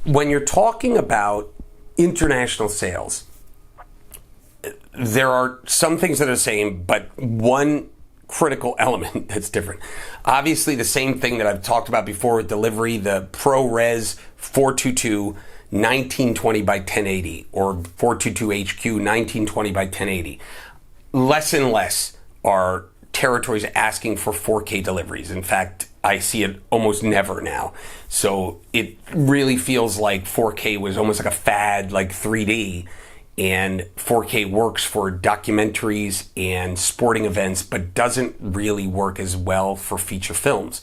when you're talking about international sales, there are some things that are the same, but one critical element that's different. Obviously, the same thing that I've talked about before with delivery, the ProRes 422 1920 by 1080 or 422 HQ 1920 by 1080. Less and less are territories asking for 4K deliveries. In fact, I see it almost never now. So it really feels like 4K was almost like a fad, like 3D. And 4K works for documentaries and sporting events, but doesn't really work as well for feature films.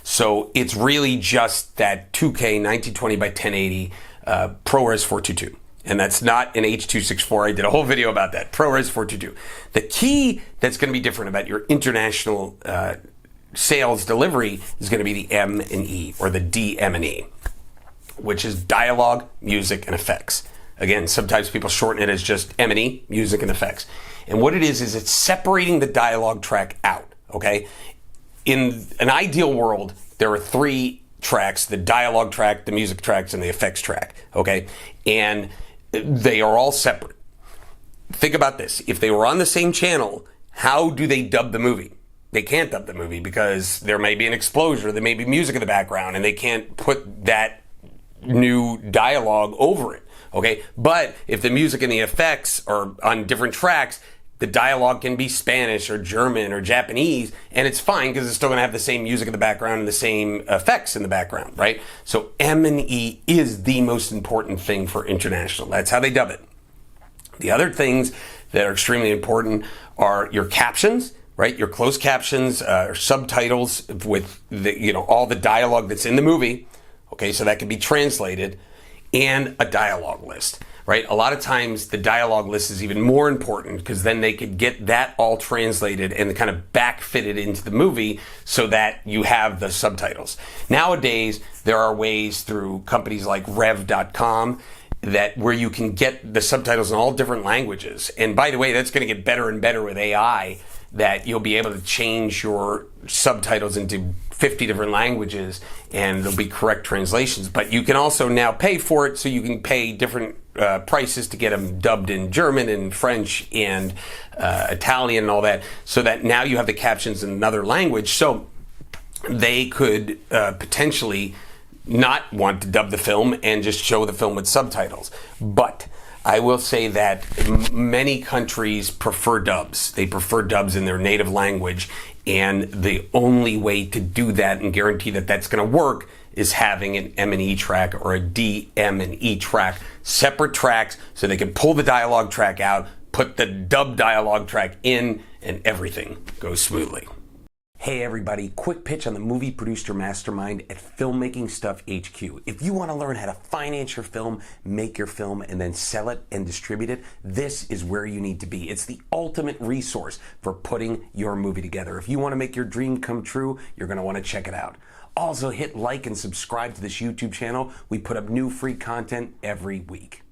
So it's really just that 2K 1920 by 1080 ProRes 422. And that's not an H.264. I did a whole video about that. ProRes 422. The key that's going to be different about your international sales delivery is going to be the M&E, or the DM&E, which is dialogue, music, and effects. Again, sometimes people shorten it as just M&E, music and effects. And what it is it's separating the dialogue track out, okay? In an ideal world, there are 3 tracks: the dialogue track, the music tracks, and the effects track, okay? And they are all separate. Think about this. If they were on the same channel, how do they dub the movie? They can't dub the movie because there may be an explosion, or there may be music in the background, and they can't put that new dialogue over it, okay? But if the music and the effects are on different tracks, the dialogue can be Spanish or German or Japanese, and it's fine because it's still going to have the same music in the background and the same effects in the background, right? So M&E is the most important thing for international. That's how they dub it. The other things that are extremely important are your captions, right? Your closed captions, or subtitles with the, all the dialogue that's in the movie, okay? So that can be translated, and a dialogue list. Right? A lot of times the dialogue list is even more important because then they could get that all translated and kind of backfitted into the movie so that you have the subtitles. Nowadays, there are ways through companies like rev.com that where you can get the subtitles in all different languages. And by the way, that's going to get better and better with AI, that you'll be able to change your subtitles into 50 different languages and there'll be correct translations. But you can also now pay for it, so you can pay different prices to get them dubbed in German and French and Italian and all that, so that now you have the captions in another language. So they could potentially not want to dub the film and just show the film with subtitles. But I will say that many countries prefer dubs. They prefer dubs in their native language, and the only way to do that and guarantee that that's going to work is having an M&E track or a DM&E track, separate tracks, so they can pull the dialogue track out, put the dub dialogue track in, and everything goes smoothly. Hey everybody, quick pitch on the movie producer mastermind at Filmmaking Stuff HQ. If you want to learn how to finance your film, make your film, and then sell it and distribute it, this is where you need to be. It's the ultimate resource for putting your movie together. If you want to make your dream come true, you're going to want to check it out. Also, hit like and subscribe to this YouTube channel. We put up new free content every week.